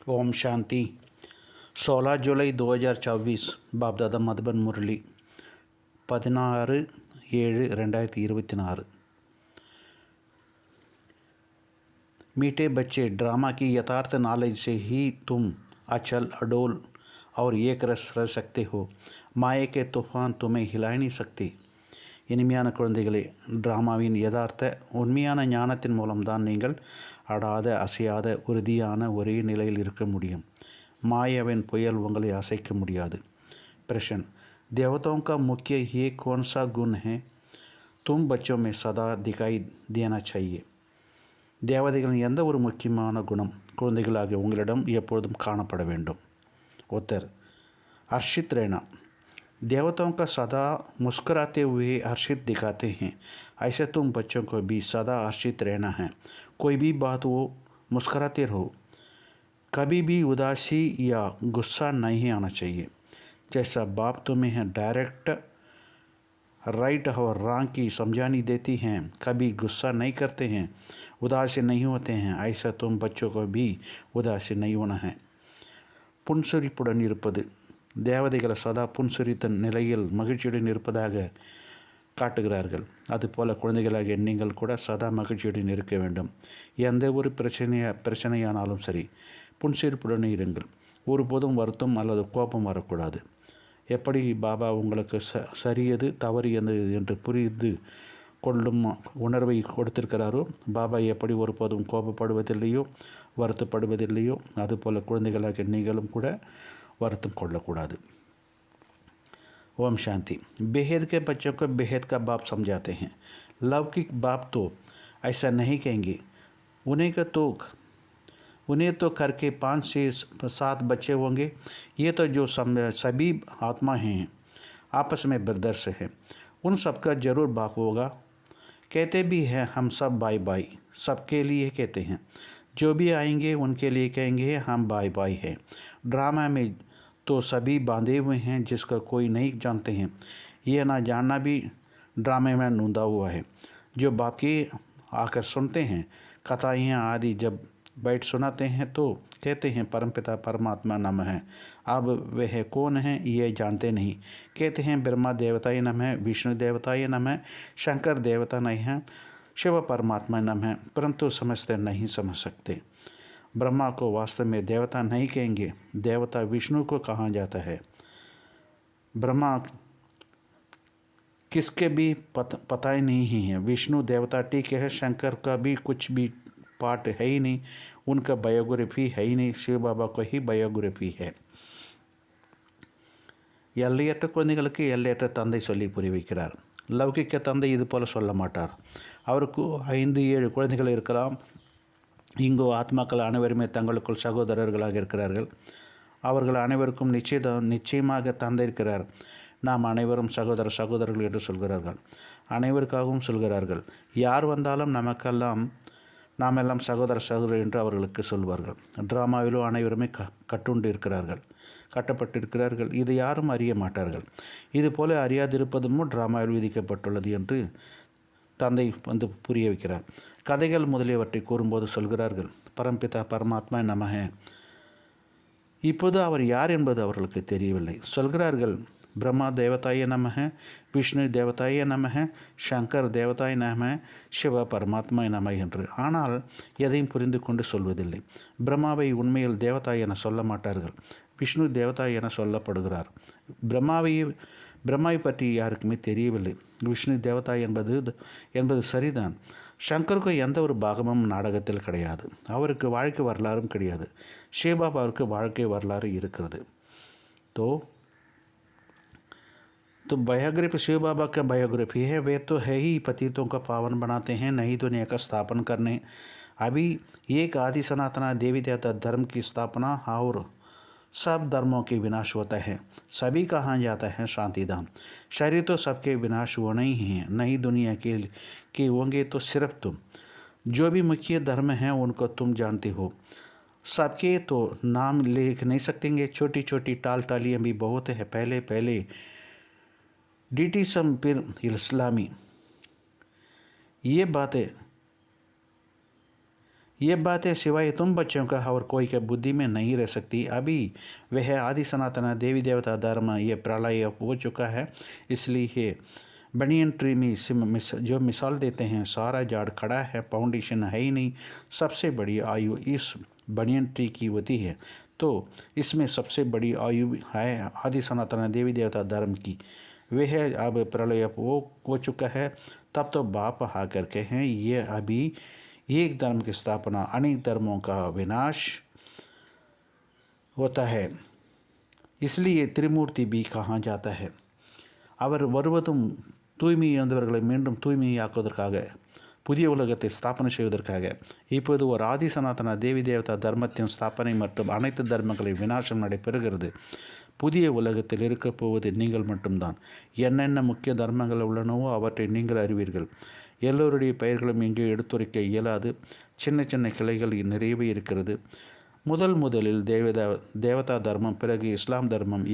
ओम शांति। 16 जुलाई 2024 बापदादा मधुबन मुरली 16/7/2024। मीठे बच्चे, ड्रामा की यथार्थ नॉलेज से ही तुम अचल अडोल और एक रस रह सकते हो। माया के तूफान तुम्हें हिला नहीं सकते। இனிமையான குழந்தைகளே, டிராமாவின் யதார்த்த உண்மையான ஞானத்தின் மூலம்தான் நீங்கள் அடாத அசையாத உறுதியான ஒரே நிலையில் இருக்க முடியும்। मायाविन पुयल उंगली असेक मुड़ियादु। प्रश्न: देवताओं का मुख्य ये कौन सा गुण है तुम बच्चों में सदा दिखाई देना चाहिए? தேவதைகளின் எந்த ஒரு முக்கியமான குணம் குழந்தைகளாகிய உங்களிடம் எப்பொழுதும் காணப்பட வேண்டும்? उत्तर: हर्षित रहना। देवताओं का सदा मुस्कुराते हुए हर्षित दिखाते हैं, ऐसे तुम बच्चों को भी सदा हर्षित रहना है। कोई भी बात वो मुस्कुराते रहो, कभी भी उदासी या गुस्सा नहीं आना चाहिए। जैसा बाप तुम्हें डायरेक्ट राइट और रॉन्ग की समझानी देती हैं, कभी गुस्सा नहीं करते हैं, उदासी नहीं होते हैं, ऐसा तुम बच्चों को भी उदासी नहीं होना है। புன்சிரிப்புடன் இருப்பது. தேவதைகள் சதா புன்சிரித்த நிலையில் மகிழ்ச்சியுடன் இருப்பதாக காட்டுகிறார்கள். அதுபோல குழந்தைகளாகிய நீங்கள் கூட சதா மகிழ்ச்சியுடன் இருக்க வேண்டும். எந்த ஒரு பிரச்சனையானாலும் சரி, புன்சிரிப்புடன் இருங்கள். ஒருபோதும் வருத்தம் அல்லது கோபம் வரக்கூடாது. எப்படி பாபா உங்களுக்கு சரியது தவறியது என்று புரிந்து கொள்ளும் உணர்வை கொடுத்திருக்கிறாரோ, பாபா எப்படி ஒருபோதும் கோபப்படுவதில்லையோ வருத்தப்படுவதில்லையோ, அதுபோல் குழந்தைகளாகிய நீங்களும் கூட वर्तम कोल्लकूडादु। ओम शांति। बेहद के बच्चों को बेहद का बाप समझाते हैं। लौकिक बाप तो ऐसा नहीं कहेंगे। उन्हें तो करके 5 से 7 बच्चे होंगे। ये तो जो सभी आत्मा हैं, आपस में ब्रदर्स हैं, उन सबका जरूर बाप होगा। कहते भी हैं हम सब बाई बाई, सबके लिए कहते हैं। जो भी आएंगे उनके लिए कहेंगे हम बाई बाई हैं। ड्रामा में तो सभी बांधे हुए हैं, जिसका कोई नहीं जानते हैं। यह ना जानना भी ड्रामे में नूंदा हुआ है। जो बाप की आकर सुनते हैं कथाएँ आदि, जब बैठ सुनाते हैं तो कहते हैं परमपिता परमात्मा नम है। अब वह कौन है ये जानते नहीं। कहते हैं ब्रह्मा देवताय नम है, विष्णु देवताय नम है, शंकर देवता नहीं है, शिव परमात्मा नम है, परंतु समझते नहीं समझ सकते। ब्रह्मा को वास्तव में देवता नहीं कहेंगे, देवता विष्णु को कहा जाता है। ब्रह्मा किसके भी पता ही नहीं है। विष्णु देवता ठीक है, शंकर का भी कुछ भी पार्ट है ही नहीं, उनका बायोग्राफी है ही नहीं, शिव बाबा को ही बायोग्राफी है। எல்லையற்ற குழந்தைகளுக்கு எல்லையற்ற தந்தை சொல்லி புரிய வைக்கிறார். லௌகிக்க தந்தை இது போல் சொல்ல மாட்டார். அவருக்கு 5-7 குழந்தைகள் இருக்கலாம். இங்கோ ஆத்மாக்கள் அனைவருமே தங்களுக்குள் சகோதரர்களாக இருக்கிறார்கள். அவர்கள் அனைவருக்கும் நிச்சயமாக தந்தை இருக்கிறார். நாம் அனைவரும் சகோதரர்கள் என்று சொல்கிறார்கள். அனைவருக்காகவும் சொல்கிறார்கள். யார் வந்தாலும் நாம் எல்லாம் சகோதரர் என்று அவர்களுக்கு சொல்வார்கள். ட்ராமாவிலும் அனைவருமே கட்டப்பட்டிருக்கிறார்கள். இது யாரும் அறிய மாட்டார்கள். இதுபோல அறியாதிருப்பதும் ட்ராமாவில் விதிக்கப்பட்டுள்ளது என்று தந்தை புரிய வைக்கிறார். கதைகள் முதலியவற்றை கூறும்போது சொல்கிறார்கள், பரம்பிதா பரமாத்மா நமக. இப்போது அவர் யார் என்பது அவர்களுக்கு தெரியவில்லை. சொல்கிறார்கள் பிரம்மா தேவதாய நமக, விஷ்ணு தேவதாய நமக, சங்கர் தேவதாய நமக, சிவ பரமாத்மா நம என்று. ஆனால் எதையும் புரிந்து கொண்டு சொல்வதில்லை. பிரம்மாவை உண்மையில் தேவதாய் என சொல்ல மாட்டார்கள். விஷ்ணு தேவதாய் என சொல்லப்படுகிறார். பிரம்மாவை பற்றி யாருக்குமே தெரியவில்லை. விஷ்ணு தேவதாய் என்பது சரிதான். சங்கருக்கு எந்த ஒரு பாகமும் நாடகத்தில் கிடையாது. அவருக்கு வாழ்க்கை வரலாறும் கிடையாது. சிவபாபாவுக்கு வாழ்க்கை வரலாறு இருக்கிறது. तो बायोग्राफी शिव बाबा का बायोग्राफी है। वे तो है ही पतितों का पावन बनाते हैं, नहीं दुनिया का स्थापन करने। अभी एक आदि सनातना देवी देवता धर्म की स्थापना और सब धर्मों के विनाश होता है। सभी कहाँ जाता है शांतिधाम। शरीर तो सबके विनाश होना ही है, नहीं दुनिया के होंगे तो सिर्फ तुम। जो भी मुख्य धर्म हैं उनको तुम जानते हो। सबके तो नाम लिख नहीं सकेंगे। छोटी छोटी टालियाँ भी बहुत है। पहले डीटीसम फिर इस्लामी। ये बातें ये बातें सिवाय तुम बच्चों का और कोई के बुद्धि में नहीं रह सकती। अभी वह आदि सनातन देवी देवता धर्म ये प्रलय हो चुका है, इसलिए बनियन ट्री में जो मिसाल देते हैं, सारा झाड़ खड़ा है, फाउंडेशन है ही नहीं। सबसे बड़ी आयु इस बनियन ट्री की होती है, तो इसमें सबसे बड़ी आयु है आदि सनातन देवी देवता धर्म की। वह अब प्रलय हो चुका है। तब तो बाप हा करके हैं, ये अभी एक धर्म की स्थापना, अनेक धर्मों का विनाश होता है। इसलिए त्रिमूर्ति भी कहा जाता है। அவர் வருவதும் தூய்மை இழந்தவர்களை மீண்டும் தூய்மையாக்குவதற்காக, புதிய உலகத்தை ஸ்தாபனை செய்வதற்காக. இப்போது ஒரு ஆதி சனாதன தேவி தேவதா தர்மத்தின் ஸ்தாபனை மற்றும் அனைத்து தர்மங்களின் விநாசம் நடைபெறுகிறது. புதிய உலகத்தில் இருக்கப் போவது நீங்கள் மட்டும்தான். என்னென்ன முக்கிய தர்மங்கள் உள்ளனவோ அவற்றை நீங்கள் அறிவீர்கள். எல்லோருடைய பெயர்களும் இங்கே எடுத்துரைக்க இயலாது. சின்ன சின்ன கிளைகள் நிறையவே இருக்கிறது. முதலில் தேவதா தர்மம், பிறகு இஸ்லாம் தர்மம்.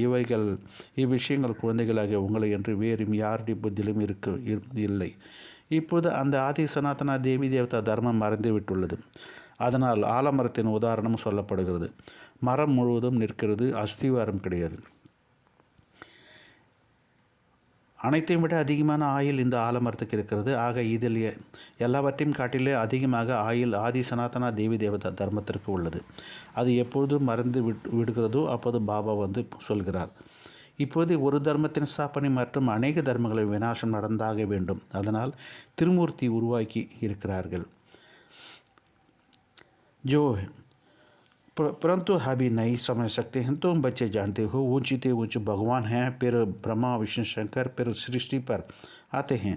இவ்விஷயங்கள் குழந்தைகளாகிய உங்களை என்று வேறு யாருடைய புத்தியிலும் இல்லை. இப்போது அந்த ஆதி சனாதன தேவி தேவதா தர்மம் மறைந்துவிட்டுள்ளது. அதனால் ஆலமரத்தின் உதாரணம் சொல்லப்படுகிறது. மரம் முழுவதும் நிற்கிறது, அஸ்திவாரம் கிடையாது. அனைத்தையும் விட அதிகமான ஆயில் இந்த ஆலமரத்துக்கு இருக்கிறது. ஆக இதில் எல்லாவற்றையும் காட்டிலே அதிகமாக ஆயில் ஆதி சனாதனா தேவி தேவதா தர்மத்திற்கு உள்ளது. அது எப்பொழுது மறந்து விடுகிறதோ அப்போது பாபா வந்து சொல்கிறார், இப்போது ஒரு தர்மத்தின் ஸ்தாபனை மற்றும் அநேக தர்மங்களின் விநாசம் நடந்தாக வேண்டும். அதனால் திருமூர்த்தி உருவாக்கி இருக்கிறார்கள். जो परंतु अभी नहीं समझ सकते हैं। तुम बच्चे जानते हो ऊंचे ऊंचे भगवान हैं, फिर ब्रह्मा विष्णु शंकर, फिर सृष्टि पर आते हैं,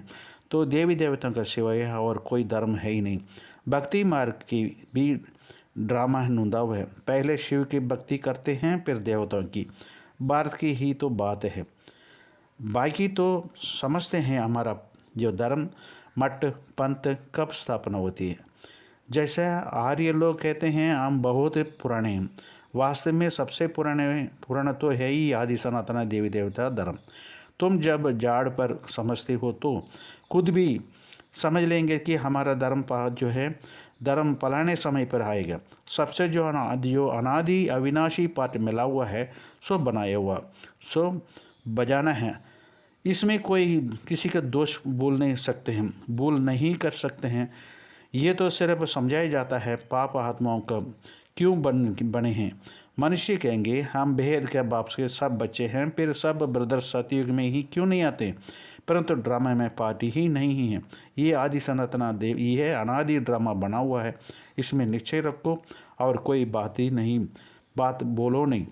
तो देवी देवताओं का सिवाय और कोई धर्म है ही नहीं। भक्ति मार्ग की भी ड्रामा नुंदाव है। पहले शिव की भक्ति करते हैं, फिर देवताओं की। भारत की ही तो बात है, बाकी तो समझते हैं हमारा जो धर्म मठ पंथ कब स्थापना होती है। जैसे आर्य लोग कहते हैं हम बहुत पुराने हैं, वास्तव में सबसे पुराना तो है ही आदि सनातन देवी देवता धर्म। तुम जब जाड़ पर समझते हो तो खुद भी समझ लेंगे कि हमारा धर्म फलाने समय पर आएगा। सबसे जो अनादि अविनाशी पाठ मिला हुआ है सो बनाया हुआ सो बजाना है। इसमें कोई किसी का दोष भूल नहीं कर सकते हैं। ये तो सिर्फ समझाया जाता है पाप आत्माओं का क्यों बने हैं। मनुष्य कहेंगे हम भेद के बाप के सब बच्चे हैं, फिर सब ब्रदर सतयुग में ही क्यों नहीं आते। परंतु ड्रामा में पार्टी ही नहीं है। ये आदि सनातना देवी है, अनादि ड्रामा बना हुआ है। इसमें निश्चय रखो और कोई बात बोलो नहीं।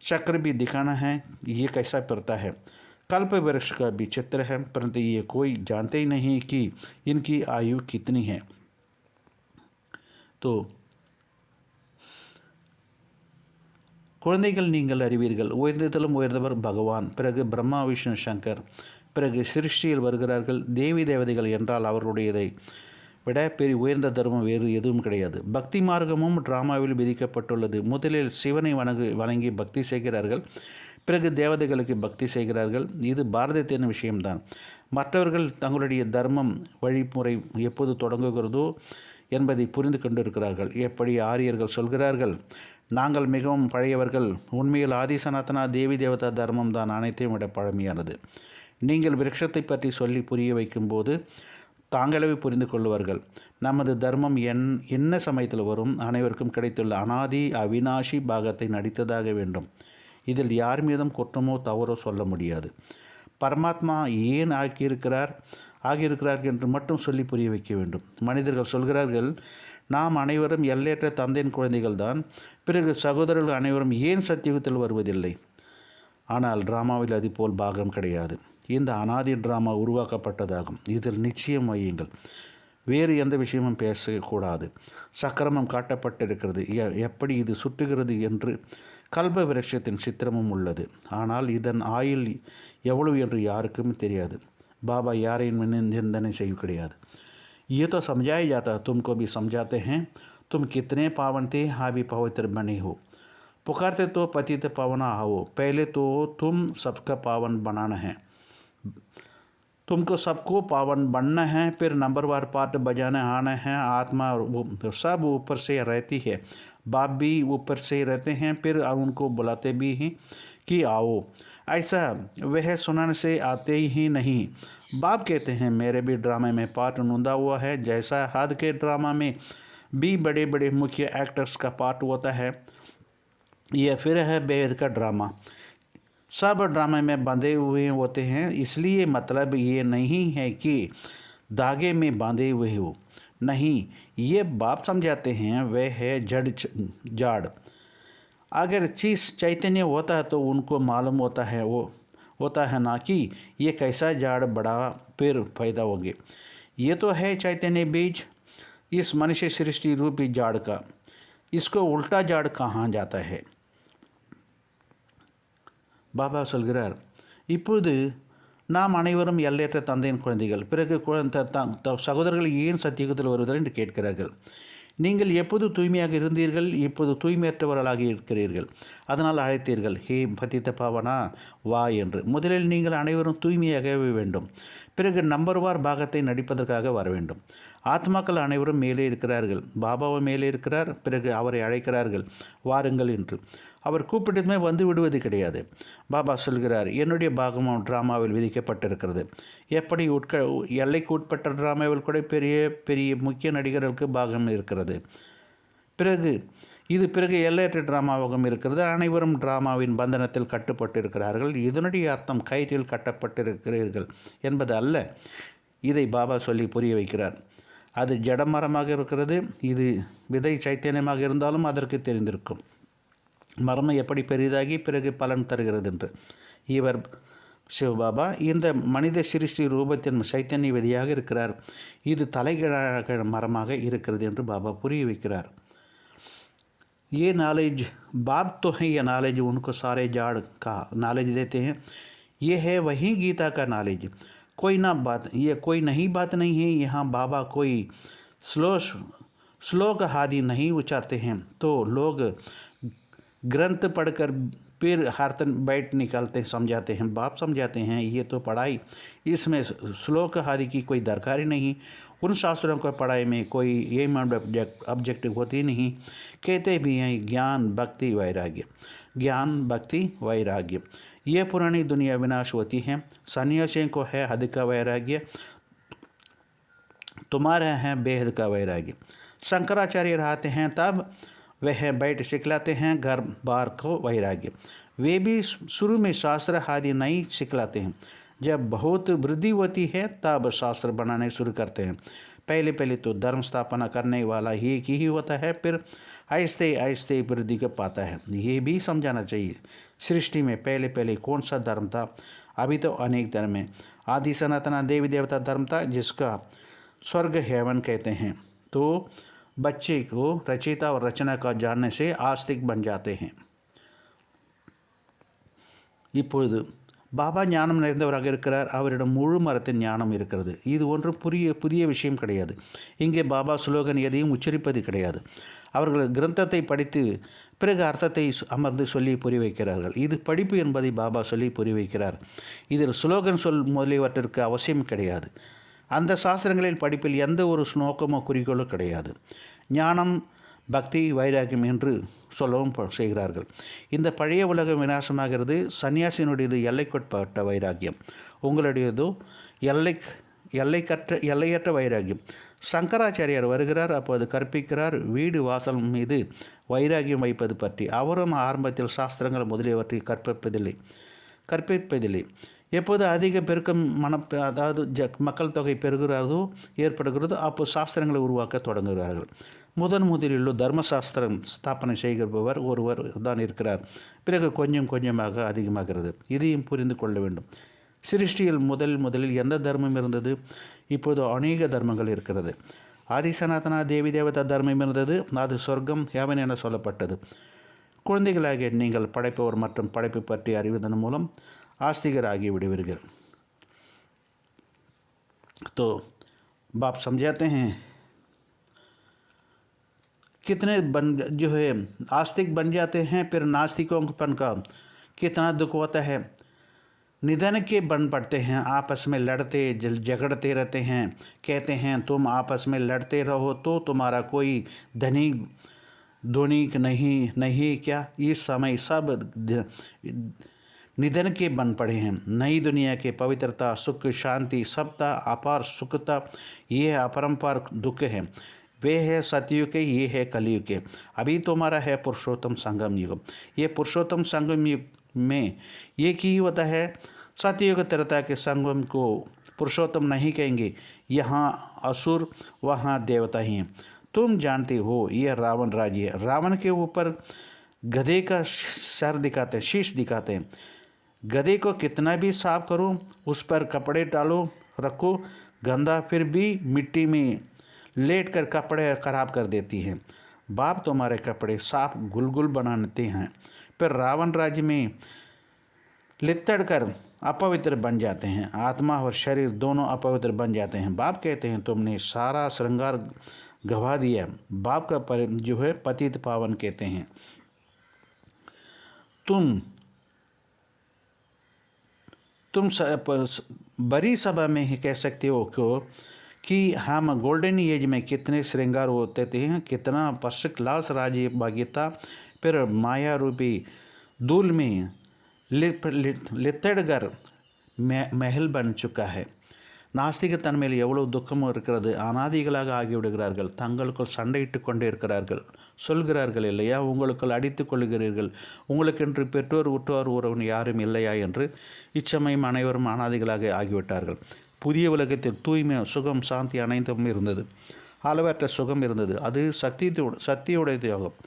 चक्र भी दिखाना है, ये कैसा पड़ता है। कल्प वृक्ष का भी चित्र है, परंतु ये कोई जानते ही नहीं कि इनकी आयु कितनी है। तो குழந்தைகள் நீங்கள் அறிவீர்கள், உயர்ந்ததிலும் உயர்ந்தவர் பகவான், பிறகு பிரம்மா விஷ்ணு சங்கர், பிறகு சிருஷ்டியில் வருகிறார்கள். தேவி தேவதைகள் என்றால் அவர்களுடையதை விட பெரிய உயர்ந்த தர்மம் வேறு எதுவும் கிடையாது. பக்தி மார்க்கமும் டிராமாவில் விதிக்கப்பட்டுள்ளது. முதலில் சிவனை வணங்கி பக்தி செய்கிறார்கள், பிறகு தேவதைகளுக்கு பக்தி செய்கிறார்கள். இது பாரதத்தின் விஷயம்தான். மற்றவர்கள் தங்களுடைய தர்மம் வழிமுறை எப்போது தொடங்குகிறதோ என்பதை புரிந்து கொண்டிருக்கிறார்கள். எப்படி ஆரியர்கள் சொல்கிறார்கள், நாங்கள் மிகவும் பழையவர்கள். உண்மையில் ஆதி சனாதனா தேவி தேவதா தர்மம் தான் அனைத்தையும் விட பழமையானது. நீங்கள் விருட்சத்தை பற்றி சொல்லி புரிய வைக்கும்போது தாங்களவே புரிந்து கொள்வார்கள். நமது தர்மம் என்ன சமயத்தில் வரும், அனைவருக்கும் கிடைத்துள்ள அனாதி அவினாஷி பாகத்தை நடித்ததாக வேண்டும். இதில் யார் மீதும் குற்றமோ தவறோ சொல்ல முடியாது. பரமாத்மா ஏன் ஆகியிருக்கிறார்கள் என்று மட்டும் சொல்லி புரிய வைக்க வேண்டும். மனிதர்கள் சொல்கிறார்கள், நாம் அனைவரும் எல்லையற்ற தந்தையின் குழந்தைகள் தான், பிறகு சகோதரர்கள் அனைவரும் ஏன் சத்தியுகத்தில் வருவதில்லை. ஆனால் டிராமாவில் அதுபோல் பாகம் கிடையாது. இந்த அனாதி டிராமா உருவாக்கப்பட்டதாகும். இதில் நிச்சயம் வையுங்கள், வேறு எந்த விஷயமும் பேசக்கூடாது. சக்கரமும் காட்டப்பட்டிருக்கிறது, எப்படி இது சுட்டுகிறது என்று. கல்ப விருட்சத்தின் சித்திரமும் உள்ளது, ஆனால் இதன் ஆயுள் எவ்வளவு என்று யாருக்கும் தெரியாது. बाबा यारें निंदन से கிடையாது. ये तो समझाया जाता, तुमको भी समझाते हैं। तुम कितने पावन थे, हाँ भी पवित्र बने हो। पुकारते तो पतित पावना हो, पहले तो तुम सबका पावन बनाना है। तुमको सबको पावन बनना है, फिर नंबरवार पार्ट बजाने आना है। आत्मा सब ऊपर से रहती है, बाप भी ऊपर से रहते हैं, फिर उनको बुलाते भी हैं कि आओ। ऐसा वह सुनने से आते ही नहीं। बाप कहते हैं मेरे भी ड्रामे में पार्ट नूंदा हुआ है, जैसा हद के ड्रामा में भी बड़े बड़े मुख्य एक्टर्स का पार्ट होता है, यह फिर है बेहद का ड्रामा। सब ड्रामे में बंधे हुए होते हैं, इसलिए मतलब ये नहीं है कि धागे में बांधे हुए हो, नहीं, ये बाप समझाते हैं वह है जड़ जाड़। अगर चीज़ चैतन्य होता है तो उनको मालूम होता है, वो होता है ना कि ये कैसा जाड़ बड़ा फिर पैदा होगे। ये तो है चैतन्य बीज इस मनुष्य सृष्टि रूपी जाड़ का, इसको उल्टा जाड़ कहाँ जाता है। பாபா சொல்கிறார், இப்பொழுது நாம் அனைவரும் எல்லையற்ற தந்தையின் குழந்தைகள். பிறகு சகோதரர்கள் ஏன் சத்தியுகத்தில் வருவதில்லை என்று கேட்கிறார்கள். நீங்கள் எப்போது தூய்மையாக இருந்தீர்கள், இப்போது தூய்மையற்றவர்களாக இருக்கிறீர்கள், அதனால் அழைத்தீர்கள், ஹே பதித்த பாவனா வா என்று. முதலில் நீங்கள் அனைவரும் தூய்மையாகவே வேண்டும், பிறகு நம்பர்வார் பாகத்தை நடிப்பதற்காக வர வேண்டும். ஆத்மாக்கள் அனைவரும் மேலே இருக்கிறார்கள், பாபாவும் மேலே இருக்கிறார், பிறகு அவரை அழைக்கிறார்கள் வாருங்கள் என்று. அவர் கூப்பிட்டதுமே வந்து விடுவது கிடையாது. பாபா சொல்கிறார், என்னுடைய பாகமும் ட்ராமாவில் விதிக்கப்பட்டிருக்கிறது. எப்படி எல்லைக்கு உட்பட்ட ட்ராமாவில் கூட பெரிய பெரிய முக்கிய நடிகர்களுக்கு பாகம் இருக்கிறது. பிறகு எல்லையற்ற ட்ராமாவாகவும் இருக்கிறது. அனைவரும் ட்ராமாவின் பந்தனத்தில் கட்டுப்பட்டிருக்கிறார்கள். இதனுடைய அர்த்தம் கயிற்றில் கட்டப்பட்டிருக்கிறீர்கள் என்பது அல்ல. இதை பாபா சொல்லி புரிய வைக்கிறார். அது ஜடமரமாக இருக்கிறது. இது விதை சைத்தன்யமாக இருந்தாலும் அதற்கு தெரிந்திருக்கும் மர்மம் எப்படி பெரிதாகி பிறகு பலன் தருகிறது என்று. இவர் சிவபாபா இந்த மனித சிருஷ்டி ரூபத்தின் சைத்தன்ய விதியாக இருக்கிறார். இது தலைகீழாக மரமாக இருக்கிறது என்று பாபா புரிய வைக்கிறார். ये नॉलेज बाप तो है, ये नॉलेज उनको सारे जाड़ का नॉलेज देते हैं. ये है वही गीता का नॉलेज. कोई ना बात, ये कोई नई बात नहीं है. यहाँ बाबा कोई श्लोक आदि नहीं उच्चारते हैं तो लोग ग्रंथ पढ़कर फिर हर बैठ निकालते समझाते हैं. बाप समझाते हैं ये तो पढ़ाई, इसमें श्लोक आदि की कोई दरकार ही नहीं. उन शास्त्रों को पढ़ाई में कोई एम ऑब्जेक्टिव होती नहीं. कहते भी हैं ज्ञान भक्ति वैराग्य, ज्ञान भक्ति वैराग्य. ये पुरानी दुनिया विनाश होती है. सन्यासियों को है हद का वैराग्य, तुम्हारे हैं बेहद का वैराग्य. शंकराचार्य रहते हैं तब वह बैठ सिखलाते हैं घर बार को वैराग्य. वे भी शुरू में शास्त्र आदि नहीं सिखलाते हैं. जब बहुत वृद्धि होती है तब शास्त्र बनाने शुरू करते हैं. पहले तो धर्म स्थापना करने वाला एक ही होता है, फिर आहिस्ते आहिस्ते वृद्धि को पाता है. ये भी समझाना चाहिए सृष्टि में पहले कौन सा धर्म था. अभी तो अनेक धर्म है. आदि सनातना देवी देवता धर्म था जिसका स्वर्ग हेवन कहते हैं. तो बच्चे को रचयिता और रचना का जानने से आस्तिक बन जाते हैं. இப்பொழுது பாபா ஞானம் நிறைந்தவராக இருக்கிறார். அவரிடம் முழு மரத்தின் ஞானம் இருக்கிறது. இது ஒன்று புதிய விஷயம் கிடையாது. இங்கே பாபா ஸ்லோகன் எதையும் உச்சரிப்பது கிடையாது. அவர்கள் கிரந்தத்தை படித்து பிறகு அர்த்தத்தை அமர்ந்து சொல்லி புரிய வைக்கிறார்கள். இது படிப்பு என்பதை பாபா சொல்லி புரிய வைக்கிறார். இதில் ஸ்லோகன் முதலியவற்றிற்கு அவசியம் கிடையாது. அந்த சாஸ்திரங்களில் படிப்பில் எந்த ஒரு நோக்கமோ குறிக்கோளோ கிடையாது. ஞானம் பக்தி வைராக்கியம் என்று சொல்லவும் செய்கிறார்கள். இந்த பழைய உலகம் விநாசமாகிறது. சன்னியாசினுடையது எல்லைக்குட்பட்ட வைராக்கியம், உங்களுடையதோ எல்லையற்ற வைராக்கியம். சங்கராச்சாரியார் வருகிறார், அப்போது கற்பிக்கிறார் வீடு வாசல் மீது வைராக்கியம் வைப்பது பற்றி. அவரும் ஆரம்பத்தில் சாஸ்திரங்கள் முதலியவற்றை கற்பிப்பதில்லை. எப்போது அதிக பெருக்கம் அதாவது மக்கள் தொகை பெருகிறதோ ஏற்படுகிறதோ அப்போ சாஸ்திரங்களை உருவாக்க தொடங்குகிறார்கள். முதலில் தர்மசாஸ்திரம் ஸ்தாபனை செய்கிறவர் ஒருவர் தான் இருக்கிறார். பிறகு கொஞ்சம் கொஞ்சமாக அதிகமாகிறது. இதையும் புரிந்து கொள்ள வேண்டும். சிருஷ்டியில் முதலில் எந்த தர்மம் இருந்தது? இப்போது அநேக தர்மங்கள் இருக்கிறது. ஆதி சனாதனா தேவி தேவதா தர்மம் இருந்தது. அது சொர்க்கம் ஹேவன் என சொல்லப்பட்டது. குழந்தைகளாகிய நீங்கள் படைப்பவர் மற்றும் படைப்பு பற்றி அறிவதன் மூலம் आस्तिगर आगे विடுவீர்கள். तो बाप समझाते हैं कितने जो है आस्तिक बन जाते हैं, फिर नास्तिकों का कितना दुख होता है. निधन के बन पड़ते हैं, आपस में लड़ते झगड़ते रहते हैं। कहते हैं तुम आपस में लड़ते रहो तो तुम्हारा कोई धनी धोनिक नहीं क्या? इस समय सब निधन के बन पड़े हैं। नई दुनिया के पवित्रता, सुख, शांति, सबता, अपार सुखता, ये है अपरंपार दुख है। वे है सतयुग के, ये है कलयुग के। अभी तुम्हारा है पुरुषोत्तम संगम युग। ये पुरुषोत्तम संगम युग में ये की होता है, सतयुग त्रेता के संगम को पुरुषोत्तम नहीं कहेंगे। यहाँ असुर, वहाँ देवता ही हैं। तुम जानते हो ये रावण राज्य है। रावण के ऊपर गधे का सर दिखाते हैं, शीश दिखाते हैं। गधे को कितना भी साफ करो, उस पर कपड़े डालो, रखो गंदा, फिर भी मिट्टी में लेट कर कपड़े खराब कर देती है। बाप तुम्हारे कपड़े साफ गुलगुल बनाते हैं, फिर रावण राज्य में लित्तड़ कर अपवित्र बन जाते हैं। आत्मा और शरीर दोनों अपवित्र बन जाते हैं। बाप कहते हैं तुमने सारा श्रृंगार गवा दिया। बाप का जो है पतित पावन कहते हैं। तुम बड़ी सभा में ही कह सकते हो कि हम गोल्डन एज में कितने श्रृंगार होते थे, कितना फर्स्ट क्लास राज्य भाग्यता, फिर माया रूपी धूल में लित्तड़कर महल बन चुका है। நாஸ்திக தன்மையில் எவ்வளவு துக்கமும் இருக்கிறது. அனாதிகளாக ஆகிவிடுகிறார்கள். தங்களுக்குள் சண்டையிட்டு கொண்டே இருக்கிறார்கள். சொல்கிறார்கள் இல்லையா, உங்களுக்குள் அடித்து கொள்கிறீர்கள், உங்களுக்கென்று பெற்றோர் உற்றோர் உறவன் யாரும் இல்லையா என்று. இச்சமயம் அனைவரும் அனாதிகளாக ஆகிவிட்டார்கள். புதிய உலகத்தில் தூய்மை, சுகம், சாந்தி அனைத்தும் இருந்தது. அளவற்ற சுகம் இருந்தது. அது சக்தியுடையதாகும்.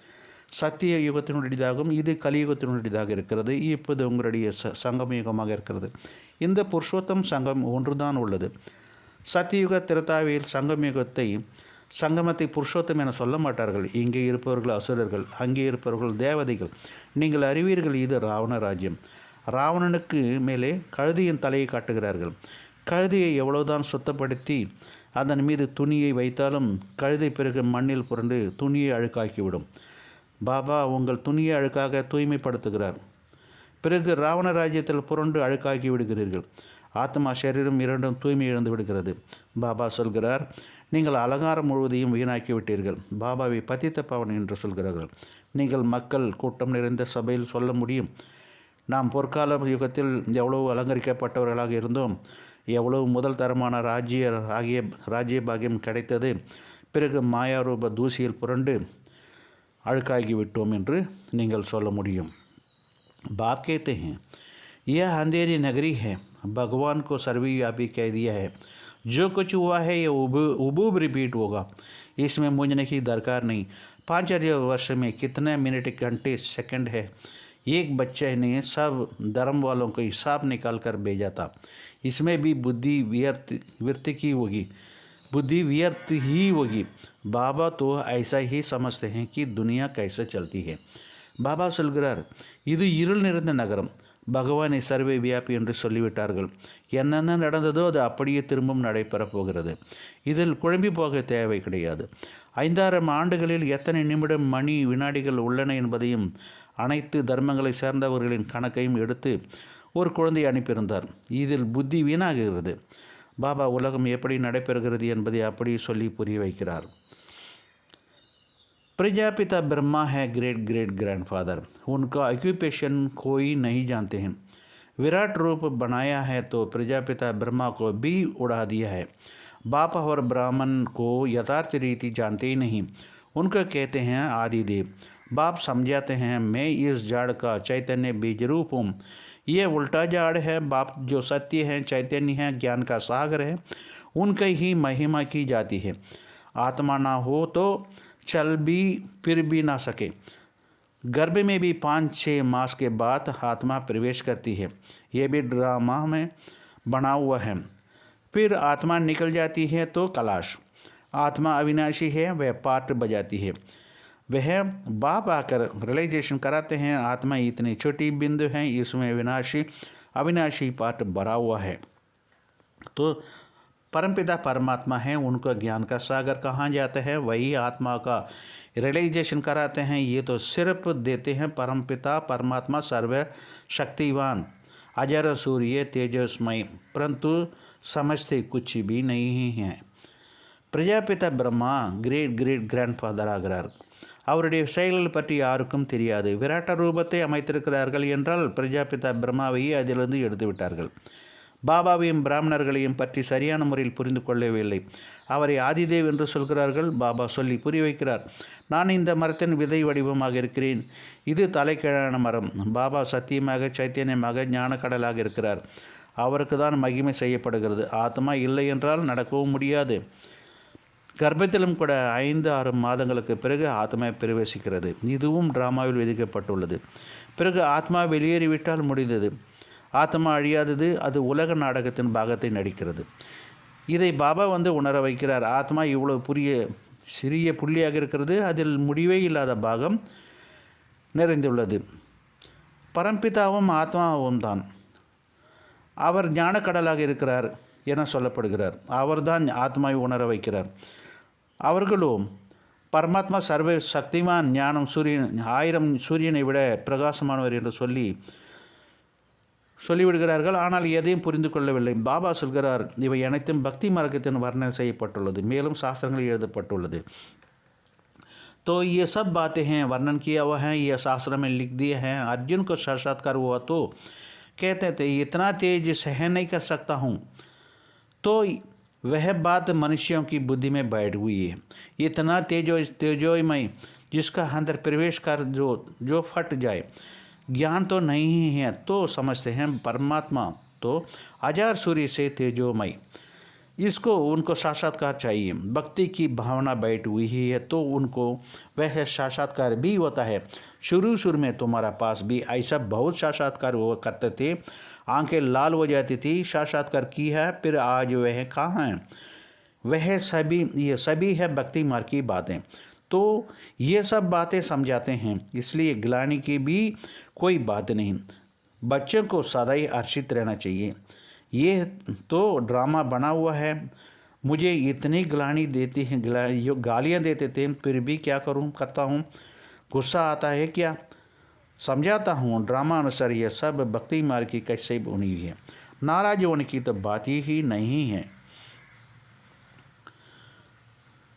சத்திய யுகத்தினுடையதாகும். இது கலியுகத்தினுடையதாக இருக்கிறது. இப்போது உங்களுடைய சங்கம யுகமாக இருக்கிறது. இந்த புருஷோத்தம் சங்கம் ஒன்றுதான் உள்ளது. சத்தியுக திரதாவில் சங்கமத்தை புருஷோத்தம் என சொல்ல மாட்டார்கள். இங்கே இருப்பவர்கள் அசுரர்கள், அங்கே இருப்பவர்கள் தேவதைகள். நீங்கள் அறிவீர்கள், இது ராவண ராஜ்யம். ராவணனுக்கு மேலே கழுதையின் தலையை காட்டுகிறார்கள். கழுதையை எவ்வளவுதான் சுத்தப்படுத்தி அதன் மீது துணியை வைத்தாலும் கழுதை பிறகு மண்ணில் புரண்டு துணியை அழுக்காக்கிவிடும். பாபா உங்கள் துணியை அழுக்காக தூய்மைப்படுத்துகிறார். பிறகு ராவண ராஜ்யத்தில் புரண்டு அழுக்காக்கி விடுகிறீர்கள். ஆத்மா சரீரம் இரண்டும் தூய்மை இழந்து விடுகிறது. பாபா சொல்கிறார், நீங்கள் அலங்காரம் முழுவதையும் வீணாக்கி விட்டீர்கள். பாபாவை பதித்த பாவன் என்று சொல்கிறார்கள். நீங்கள் மக்கள் கூட்டம் நிறைந்த சபையில் சொல்ல முடியும், நாம் பொற்கால யுகத்தில் எவ்வளவு அலங்கரிக்கப்பட்டவர்களாக இருந்தோம், எவ்வளவு முதல் தரமான ராஜ்ய பாகியம் கிடைத்தது, பிறகு மாயாரூப தூசியில் புரண்டு அழுக்காகிவிட்டோம் என்று நீங்கள் சொல்ல முடியும். बाप कहते हैं यह अंधेरी नगरी है, भगवान को सर्वव्यापी कह दिया है। जो कुछ हुआ है ये उबूब रिपीट होगा, इसमें मुझने की दरकार नहीं। 5000 वर्ष में कितने मिनट, घंटे, सेकंड है। एक बच्चे ने सब धर्म वालों को हिसाब निकाल कर भेजा था। इसमें भी बुद्धि व्यर्थ ही होगी। बाबा तो ऐसा ही समझते हैं कि दुनिया कैसे चलती है. பாபா சொல்கிறார், இது இருள் நிறைந்த நகரம். பகவானை சர்வே வியாபி என்று சொல்லிவிட்டார்கள். என்னென்ன நடந்ததோ அது அப்படியே திரும்பவும் நடைபெறப் போகிறது. இதில் குழம்பி போக தேவை கிடையாது. 5000 ஆண்டுகளில் எத்தனை நிமிடம், மணி, வினாடிகள் உள்ளன என்பதையும் அனைத்து தர்மங்களை சேர்ந்தவர்களின் கணக்கையும் எடுத்து ஒரு குழந்தை அனுப்பியிருந்தார். இதில் புத்தி வீணாகிறது. பாபா உலகம் எப்படி நடைபெறுகிறது என்பதை அப்படி சொல்லி புரிய வைக்கிறார். प्रजापिता ब्रह्मा है ग्रेट ग्रेट ग्रैंडफादर. उनका ऑक्यूपेशन कोई नहीं जानते हैं. विराट रूप बनाया है तो प्रजापिता ब्रह्मा को भी उड़ा दिया है. बाप और ब्राह्मण को यथार्थ रीति जानते ही नहीं. उनको कहते हैं आदिदेव. बाप समझाते हैं मैं इस झाड़ का चैतन्य बीज रूप हूँ. ये उल्टा झाड़ है. बाप जो सत्य है, चैतन्य है, ज्ञान का सागर है, उनकी ही महिमा की जाती है. आत्मा ना हो तो चल भी फिर भी ना सके. गर्भ में भी 5-6 मास के बाद आत्मा प्रवेश करती है. ये भी ड्रामा में बना हुआ है. फिर आत्मा निकल जाती है तो कलाश. आत्मा अविनाशी है, वह पार्ट बजाती है. वह बाप आकर रियलाइजेशन कराते हैं आत्मा इतनी छोटी बिंदु है, इसमें अविनाशी पार्ट भरा हुआ है. तो परमपिता परमात्मा है, उनका ज्ञान का सागर कहाँ जाता है, वही आत्मा का रियलाइजेशन कराते हैं. ये तो सिर्फ देते हैं परमपिता परमात्मा सर्व शक्तिवान. अजर सूर्य तेजस्मय, परंतु समझते कुछ भी नहीं हैं. Prajapita Brahma great great grandfather ஆகிறார். அவருடைய செயல்கள் பற்றி யாருக்கும் தெரியாது. விராட்ட ரூபத்தை அமைத்திருக்கிறார்கள் என்றால் பிரஜாபிதா பிரம்மாவையே அதிலிருந்து எடுத்து விட்டார்கள். பாபாவையும் பிராமணர்களையும் பற்றி சரியான முறையில் புரிந்து கொள்ளவில்லை. அவரை ஆதிதேவ் என்று சொல்கிறார்கள். பாபா சொல்லி புரிய வைக்கிறார். நான் இந்த மரத்தின் விதை வடிவமாக இருக்கிறேன். இது தலைக்கீழான மரம். பாபா சத்தியமாக சைத்தன்யமாக ஞான கடலாக இருக்கிறார். அவருக்கு தான் மகிமை செய்யப்படுகிறது. ஆத்மா இல்லை என்றால் நடக்கவும் முடியாது. கர்ப்பத்திலும் கூட 5-6 மாதங்களுக்கு பிறகு ஆத்மா பிரவேசிக்கிறது. இதுவும் டிராமாவில் விதிக்கப்பட்டுள்ளது. பிறகு ஆத்மா வெளியேறிவிட்டால் முடிந்தது. ஆத்மா அழியாதது. அது உலக நாடகத்தின் பாகத்தை நடிக்கிறது. இதை பாபா உணர வைக்கிறார். ஆத்மா இவ்வளவு சிறிய புள்ளியாக இருக்கிறது. அதில் முடிவே இல்லாத பாகம் நிறைந்துள்ளது. பரம்பிதாவும் ஆத்மாவும் தான். அவர் ஞானக்கடலாக இருக்கிறார் என சொல்லப்படுகிறார். அவர்தான் ஆத்மாவை உணர வைக்கிறார். அவர்களும் பரமாத்மா சர்வ சக்திமான், ஞானம் சூரியன் 1000 சூரியனை விட பிரகாசமானவர் என்று சொல்லிவிடுகிறார்கள். ஆனால் எதையும் புரிந்து கொள்ளவில்லை. பாபா சொல்கிறார், இவை அனைத்தும் பக்தி மார்க்கத்தின் வர்ணனை செய்யப்பட்டுள்ளது. மேலும் சாஸ்திரங்களில் எழுதப்பட்டுள்ளது. तो ये सब बातें हैं, वर्णन किया हुआ है, ये शास्त्रों में लिख दिए हैं. अर्जुन को साक्षात्कार हुआ तो कहते थे इतना तेज सहन नहीं कर सकता हूँ. तो वह बात मनुष्यों की बुद्धि में बैठ हुई है. इतना तेजोमय जिसका अंदर प्रवेश कर जो फट जाए. ज्ञान तो नहीं है तो समझते हैं परमात्मा तो अजर सूर्य से तेजोमय. इसको उनको साक्षात्कार चाहिए. भक्ति की भावना बैठ हुई है तो उनको वह साक्षात्कार भी होता है. शुरू में तुम्हारा पास भी ऐसा बहुत साक्षात्कार हुआ करते थे. आंखें लाल हो जाती थी. साक्षात्कार की है, फिर आज वह कहाँ है? ये सभी है भक्ति मार्ग की बातें. तो ये सब बातें समझाते हैं. इसलिए गिलानी की भी कोई बात नहीं. बच्चों को सदा ही हर्षित रहना चाहिए. ये तो ड्रामा बना हुआ है. मुझे इतनी गिलानी देती हैं, गालियाँ देते थे, फिर भी क्या करता हूँ. गुस्सा आता है क्या? समझाता हूँ. ड्रामा अनुसार यह सब भक्ति मार्ग की कैसे बनी हुई है. नाराज होने की तो बात ही नहीं है.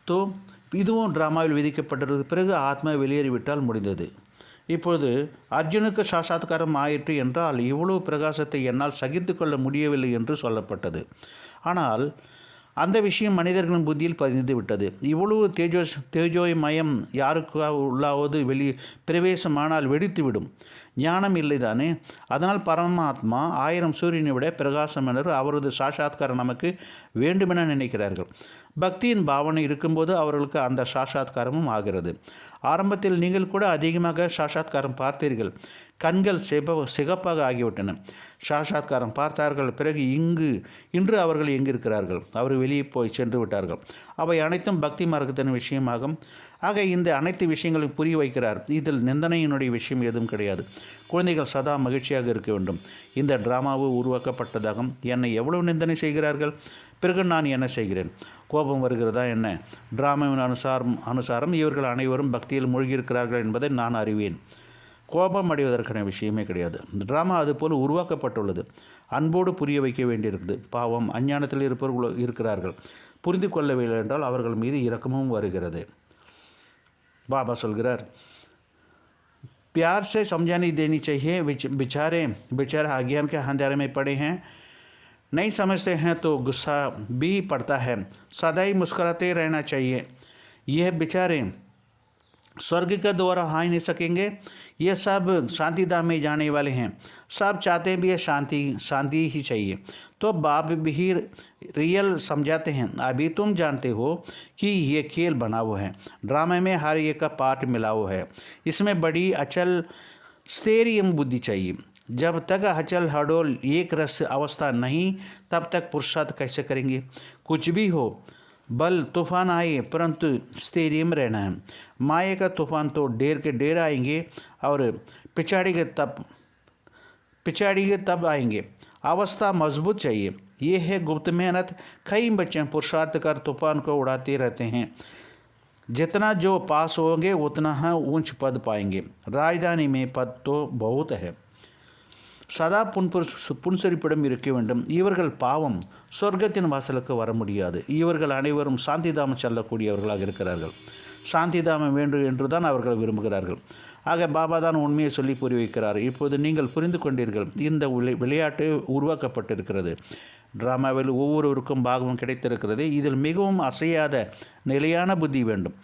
तो இதுவும் டிராமாவில் விதிக்கப்பட்டிருக்கிறது. பிறகு ஆத்மா வெளியேறிவிட்டால் முடிந்தது. இப்பொழுது அர்ஜுனுக்கு சாட்சாத்காரம் ஆயிற்று என்றால் இவ்வளவு பிரகாசத்தை என்னால் சகித்து கொள்ள முடியவில்லை என்று சொல்லப்பட்டது. ஆனால் அந்த விஷயம் மனிதர்களின் புத்தியில் பதிந்து விட்டது. இவ்வளவு தேஜோமயம் யாருக்குள்ளாவது பிரவேசமானால் வெடித்துவிடும். ஞானம் இல்லைதானே. அதனால் பரமாத்மா 1000 சூரியனை விட பிரகாசம் என்று அவரது சாட்சாத்காரம் நமக்கு வேண்டுமென நினைக்கிறார்கள். பக்தியின் பாவனை இருக்கும்போது அவர்களுக்கு அந்த சாட்சாத்காரமும் ஆகிறது. ஆரம்பத்தில் நீங்கள் கூட அதிகமாக சாட்சாத்காரம் பார்த்தீர்கள். கண்கள் சிகப்பாக ஆகிவிட்டன. சாட்சாத்காரம் பார்த்தார்கள். பிறகு இன்று அவர்கள் எங்கிருக்கிறார்கள்? அவர் வெளியே போய் சென்று விட்டார்கள். அவை அனைத்தும் பக்தி மார்க்கத்தின் விஷயமாகும். ஆக இந்த அனைத்து விஷயங்களையும் புரிய வைக்கிறார். இதில் நிந்தனையினுடைய விஷயம் எதுவும் கிடையாது. குழந்தைகள் சதா மகிழ்ச்சியாக இருக்க வேண்டும். இந்த டிராமாவு உருவாக்கப்பட்டதாகும். என்னை எவ்வளவு நிந்தனை செய்கிறார்கள், பிறகு நான் என்ன செய்கிறேன்? கோபம் வருகிறதா என்ன? டிராமாவின் அனுசாரம் இவர்கள் அனைவரும் பக்தியில் மூழ்கியிருக்கிறார்கள் என்பதை நான் அறிவேன். கோபம் அடைவதற்கான விஷயமே கிடையாது. டிராமா அதுபோல் உருவாக்கப்பட்டுள்ளது. அன்போடு புரிய வைக்க வேண்டியிருக்குது. பாவம் அஞ்ஞானத்தில் இருப்பவர்கள் இருக்கிறார்கள். புரிந்து கொள்ளவில்லை என்றால் அவர்கள் மீது இரக்கமும் வருகிறது. बाबा சொல்கிறார், प्यार से समझानी देनी चाहिए. बेचारे अज्ञान के अंधेरे में पड़े हैं, नहीं समझते हैं तो गुस्सा भी पड़ता है. सदा ही मुस्कुराते रहना चाहिए. यह बेचारे स्वर्ग का द्वारा आ ही नहीं सकेंगे. ये सब शांति धाम में जाने वाले हैं. सब चाहते भी है शांति ही चाहिए. तो बाप भी रियल समझाते हैं. अभी तुम जानते हो कि ये खेल बना हुआ है. ड्रामे में हर एक का पार्ट मिला हुआ है. इसमें बड़ी अचल स्थैर्य बुद्धि चाहिए. जब तक अचल हडोल एक रस अवस्था नहीं, तब तक पुरुषार्थ कैसे करेंगे? कुछ भी हो, बल तूफान आए, परंतु स्थैर्य में रहना है. माया का तूफान तो डेर के डेर आएंगे और पिछाड़ेंगे तब आएंगे. अवस्था मजबूत चाहिए. ये है गुप्त मेहनत. कई बच्चे पुरुषार्थ कर तूफान को उड़ाते रहते हैं. जितना जो पास होंगे उतना ही ऊंच पद पाएंगे. राजधानी में पद तो बहुत है. சதா புன்சரிப்பிடம் இருக்க வேண்டும். இவர்கள் பாவம் சொர்க்கத்தின் வாசலுக்கு வர முடியாது. இவர்கள் அனைவரும் சாந்திதாமம் செல்லக்கூடியவர்களாக இருக்கிறார்கள். சாந்திதாமம் வேண்டும் என்று தான் அவர்கள் விரும்புகிறார்கள். ஆக பாபா தான் உண்மையை சொல்லி புரிய வைக்கிறார். இப்போது நீங்கள் புரிந்து கொண்டீர்கள். இந்த விளையாட்டு உருவாக்கப்பட்டிருக்கிறது. டிராமாவில் ஒவ்வொருவருக்கும் பாகமும் கிடைத்திருக்கிறது. இதில் மிகவும் அசையாத நிலையான புத்தி வேண்டும்.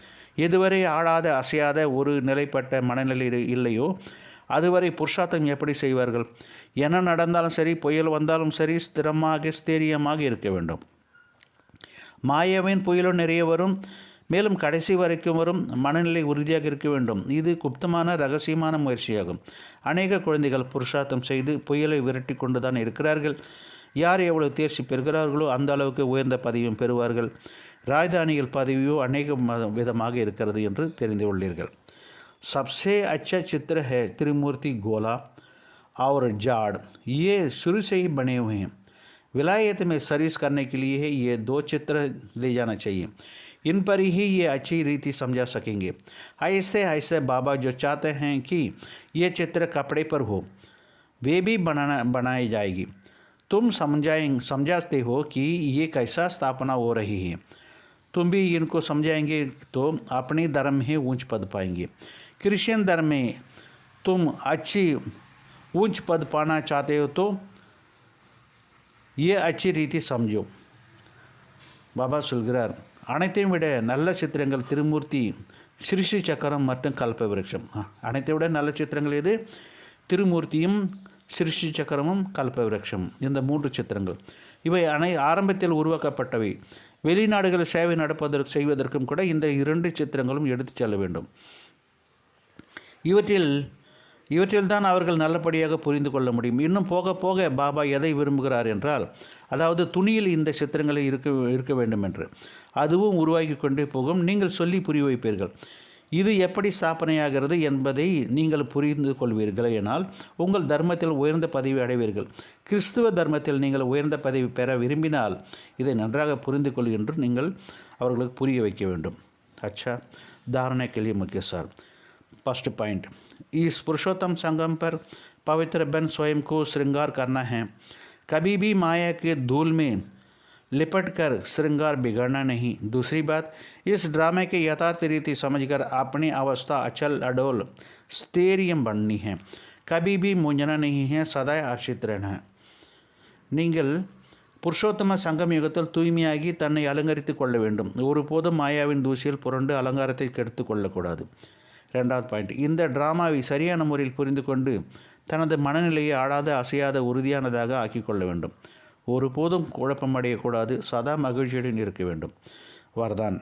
எதுவரை ஆளாத அசையாத ஒரு நிலைப்பட்ட மனநிலை இல்லையோ அதுவரை புருஷார்த்தம் எப்படி செய்வார்கள்? என்ன நடந்தாலும் சரி, புயல் வந்தாலும் சரி, ஸ்திரியமாக இருக்க வேண்டும். மாயாவின் புயலும் நிறைய வரும், மேலும் கடைசி வரைக்கும் வரும். மனநிலை உறுதியாக இருக்க வேண்டும். இது குப்தமான ரகசியமான முயற்சியாகும். அநேக குழந்தைகள் புருஷார்த்தம் செய்து புயலை விரட்டி கொண்டு தான் இருக்கிறார்கள். யார் எவ்வளவு தேர்ச்சி பெறுகிறார்களோ அந்த அளவுக்கு உயர்ந்த பதவியும் பெறுவார்கள். ராஜதானிகள் பதவியோ அநேக விதமாக இருக்கிறது என்று தெரிந்து கொள்ளீர்கள். सबसे अच्छा चित्र है त्रिमूर्ति गोला और जाड़. ये शुरू से ही बने हुए हैं. विलायत में सर्विस करने के लिए ये 2 चित्र ले जाना चाहिए. इन पर ही ये अच्छी रीति समझा सकेंगे. ऐसे ऐसे बाबा जो चाहते हैं कि ये चित्र कपड़े पर हो, वे भी बनाई जाएगी. तुम समझाते हो कि ये कैसा स्थापना हो रही है. तुम भी इनको समझाएंगे तो अपने धर्म में ऊंच पद पाएंगे. क्रिश्चियन धर्म में तुम अच्छी ऊंच पद पाना चाहते हो तो ये अच्छी रीति समझो. பாபா சொல்கிறார், அனைத்தையும் விட நல்ல சித்திரங்கள் திருமூர்த்தி, சிருஷ்டி சக்கரம் மற்றும் கல்ப விருட்சம். அனைத்தை விட நல்ல சித்திரங்கள் எது? திருமூர்த்தியும் சிருஷ்டி சக்கரமும் கல்ப விருட்சம். இந்த 3 சித்திரங்கள் இவை ஆரம்பத்தில் உருவாக்கப்பட்டவை. வெளிநாடுகளில் சேவை செய்வதற்கும் கூட இந்த 2 சித்திரங்களும் எடுத்து செல்ல வேண்டும். இவற்றில் தான் அவர்கள் நல்லபடியாக புரிந்து கொள்ள முடியும். இன்னும் போக போக பாபா எதை விரும்புகிறார் என்றால், அதாவது துணியில் இந்த சித்திரங்களை இருக்க வேண்டும் என்று. அதுவும் உருவாக்கி கொண்டே போகும். நீங்கள் சொல்லி புரிய வைப்பீர்கள். இது எப்படி ஸ்தாபனையாகிறது என்பதை நீங்கள் புரிந்து கொள்வீர்கள். எனால் உங்கள் தர்மத்தில் உயர்ந்த பதவி அடைவீர்கள். கிறிஸ்துவ தர்மத்தில் நீங்கள் உயர்ந்த பதவி பெற விரும்பினால் இதை நன்றாக புரிந்து கொள் என்று நீங்கள் அவர்களுக்கு புரிய வைக்க வேண்டும். अच्छा, धारणा के लिए मुख्य सार. फर्स्ट पॉइंट, इस पुरुषोत्तम संगम पर पवित्र बन स्वयं को श्रृंगार करना है. कभी भी माया के धूल में लिपट कर श्रृंगार बिगड़ना नहीं. दूसरी बात, इस ड्रामे के यथार्थ रीति समझकर अपनी अवस्था अचल अडोल स्थैर्यम बननी है. कभी भी मूंझना नहीं है, सदा आश्रित रहना है. நீங்கள் புருஷோத்தம சங்கம் யுகத்தில் தூய்மையாகி தன்னை அலங்கரித்து கொள்ள வேண்டும். ஒருபோதும் மாயாவின் தூசியில் புரண்டு அலங்காரத்தை கெடுத்து கொள்ளக்கூடாது. 2வது பாயிண்ட், இந்த டிராமாவை சரியான முறையில் புரிந்து கொண்டு தனது மனநிலையை ஆடாத அசையாத உறுதியானதாக ஆக்கிக்கொள்ள வேண்டும். ஒருபோதும் குழப்பமடையக்கூடாது. சதா மகிழ்ச்சியுடன் இருக்க வேண்டும். वरदान,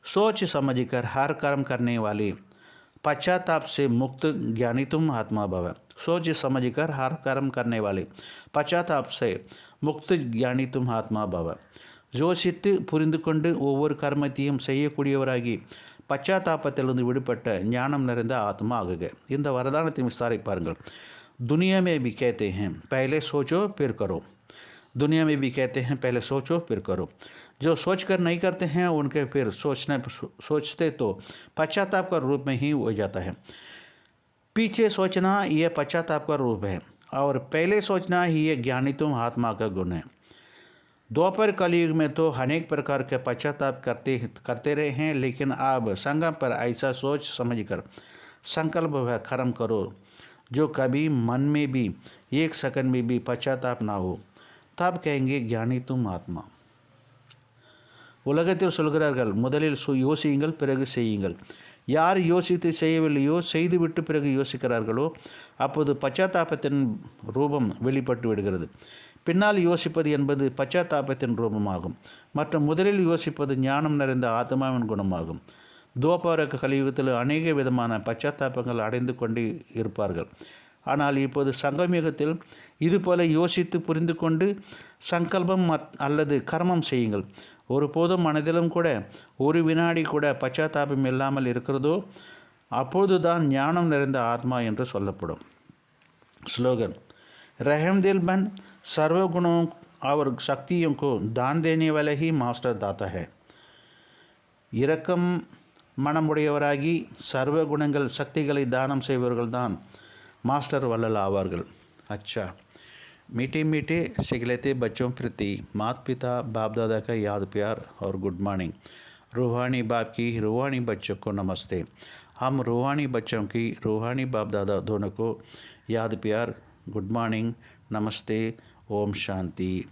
सोच समझकर हर कर्म करने वाले पश्चाताप से मुक्त ज्ञानी तुम आत्मा भव. सोच समझकर हर कर्म करने वाले पश्चाताप से मुक्त ज्ञानी तुम आत्मा भव. யோசித்து புரிந்து கொண்டு ஒவ்வொரு கர்மத்தையும் செய்யக்கூடியவராகி பச்சாத்தாபத்திலிருந்து விடுபட்ட ஞானம் நிறைந்த ஆத்மா ஆகுக. இந்த வரதானத்தை விசாரிப்பாருங்கள். दुनिया में भी कहते हैं पहले सोचो फिर करो. दुनिया में भी कहते हैं पहले सोचो फिर करो. जो सोच कर नहीं करते हैं उनके फिर सोचते तो पश्चाताप का रूप में ही हो जाता है. पीछे सोचना यह पश्चाताप का रूप है और पहले सोचना ही ये ज्ञानी तुम आत्मा का गुण है. द्वापर कलयुग में तो अनेक प्रकार के पश्चाताप करते रहे हैं, लेकिन अब संगम पर ऐसा सोच समझकर संकल्प व कर्म करो जो कभी मन में भी एक सेकंड में भी पश्चाताप ना हो. तब कहेंगे ज्ञानी तुम आत्मा. உலகத்தில் சொல்கிறார்கள், முதலில் யோசியுங்கள் பிறகு செய்யுங்கள். யார் யோசித்து செய்யவில்லையோ, செய்துவிட்டு பிறகு யோசிக்கிறார்களோ அப்போது பச்சாத்தாபத்தின் ரூபம் வெளிப்பட்டு விடுகிறது. பின்னால் யோசிப்பது என்பது பச்சாத்தாபத்தின் ரூபமாகும். மற்றும் முதலில் யோசிப்பது ஞானம் நிறைந்த ஆத்மாவின் குணமாகும். துவாபர கலியுகத்தில் அநேக விதமான பச்சாத்தாபங்கள் அடைந்து கொண்டு இருப்பார்கள். ஆனால் இப்போது சங்கமயுகத்தில் இதுபோல யோசித்து புரிந்து கொண்டு சங்கல்பம் அல்லது கர்மம் செய்யுங்கள். ஒருபோதும் மனதிலும் கூட ஒரு வினாடி கூட பச்சாத்தாபம் இல்லாமல் இருக்கிறதோ அப்போதுதான் ஞானம் நிறைந்த ஆத்மா என்று சொல்லப்படும். ஸ்லோகன், रहम दिल बन सर्वगुणों और शक्तियों को दान देने वाला ही मास्टर दाता है. இரக்கம் மனமுடையவராகி சர்வ குணங்கள் சக்திகளை தானம் செய்பவர்கள்தான் मास्टर वल्लला आवाர்கள். अच्छा, मीठे मीठे सिखलेते बच्चों प्रति माता पिता बाप दादा का याद प्यार और गुड मॉर्निंग. रूहानी बाप की रूहानी बच्चों को नमस्ते. हम रूहानी बच्चों की रूहानी बाप दादा दोनों को याद प्यार, गुड मॉर्निंग, नमस्ते, ओम शांति.